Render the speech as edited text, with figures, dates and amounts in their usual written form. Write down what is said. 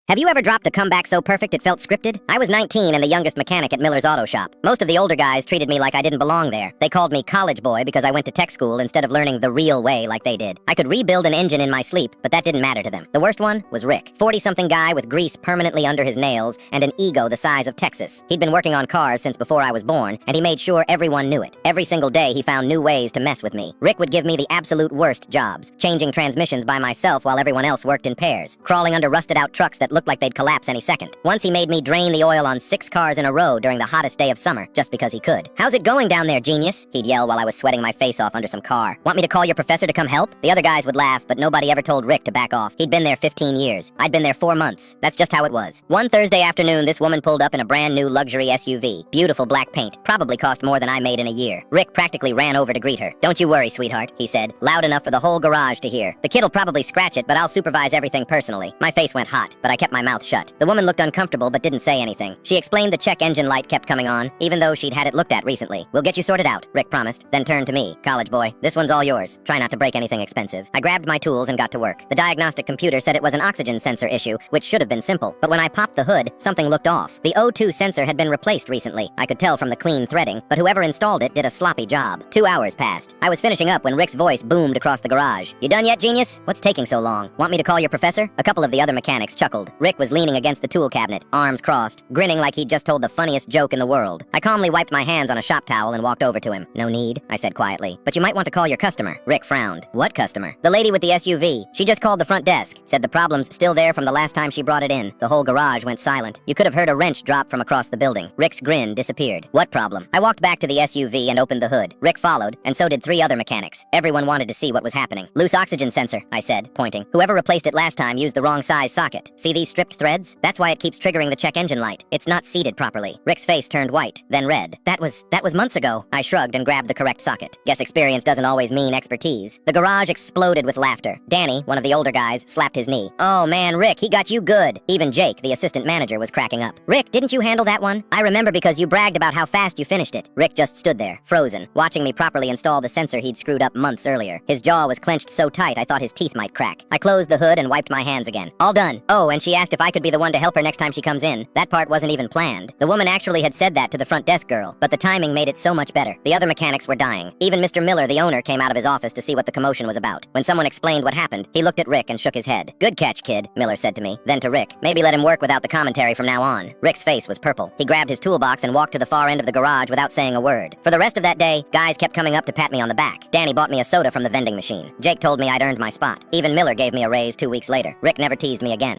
Have you ever dropped a comeback so perfect it felt scripted? I was 19 and the youngest mechanic at Miller's Auto Shop. Most of the older guys treated me like I didn't belong there. They called me college boy because I went to tech school instead of learning the real way like they did. I could rebuild an engine in my sleep, but that didn't matter to them. The worst one was Rick. 40-something guy with grease permanently under his nails and an ego the size of Texas. He'd been working on cars since before I was born, and he made sure everyone knew it. Every single day he found new ways to mess with me. Rick would give me the absolute worst jobs, changing transmissions by myself while everyone else worked in pairs, crawling under rusted-out trucks that looked like they'd collapse any second. Once he made me drain the oil on 6 cars in a row during the hottest day of summer, just because he could. "How's it going down there, genius?" he'd yell while I was sweating my face off under some car. "Want me to call your professor to come help?" The other guys would laugh, but nobody ever told Rick to back off. He'd been there 15 years. I'd been there 4 months. That's just how it was. One Thursday afternoon, this woman pulled up in a brand new luxury SUV. Beautiful black paint. Probably cost more than I made in a year. Rick practically ran over to greet her. "Don't you worry, sweetheart," he said, loud enough for the whole garage to hear. "The kid'll probably scratch it, but I'll supervise everything personally." My face went hot, but I kept my mouth shut. The woman looked uncomfortable but didn't say anything. She explained the check engine light kept coming on, even though she'd had it looked at recently. "We'll get you sorted out," Rick promised, then turned to me. "College boy, this one's all yours. Try not to break anything expensive." I grabbed my tools and got to work. The diagnostic computer said it was an oxygen sensor issue, which should have been simple, but when I popped the hood, something looked off. The O2 sensor had been replaced recently. I could tell from the clean threading, but whoever installed it did a sloppy job. 2 hours passed. I was finishing up when Rick's voice boomed across the garage. "You done yet, genius? What's taking so long? Want me to call your professor?" A couple of the other mechanics chuckled. Rick was leaning against the tool cabinet, arms crossed, grinning like he'd just told the funniest joke in the world. I calmly wiped my hands on a shop towel and walked over to him. "No need," I said quietly. "But you might want to call your customer." Rick frowned. "What customer?" "The lady with the SUV. She just called the front desk. Said the problem's still there from the last time she brought it in." The whole garage went silent. You could have heard a wrench drop from across the building. Rick's grin disappeared. "What problem?" I walked back to the SUV and opened the hood. Rick followed, and so did 3 other mechanics. Everyone wanted to see what was happening. "Loose oxygen sensor," I said, pointing. "Whoever replaced it last time used the wrong size socket. See these stripped threads? That's why it keeps triggering the check engine light. It's not seated properly." Rick's face turned white, then red. That was months ago." I shrugged and grabbed the correct socket. Guess experience doesn't always mean expertise. The garage exploded with laughter. Danny, one of the older guys, slapped his knee. "Oh man, Rick, he got you good." Even Jake, the assistant manager, was cracking up. "Rick, didn't you handle that one? I remember because you bragged about how fast you finished it." Rick just stood there, frozen, watching me properly install the sensor he'd screwed up months earlier. His jaw was clenched so tight I thought his teeth might crack. I closed the hood and wiped my hands again. "All done." Oh, and she asked if I could be the one to help her next time she comes in. That part wasn't even planned. The woman actually had said that to the front desk girl, but the timing made it so much better. The other mechanics were dying. Even Mr. Miller, the owner, came out of his office to see what the commotion was about. When someone explained what happened, he looked at Rick and shook his head. "Good catch, kid," Miller said to me. Then to Rick, "Maybe let him work without the commentary from now on." Rick's face was purple. He grabbed his toolbox and walked to the far end of the garage without saying a word. For the rest of that day, guys kept coming up to pat me on the back. Danny bought me a soda from the vending machine. Jake told me I'd earned my spot. Even Miller gave me a raise 2 weeks later. Rick never teased me again.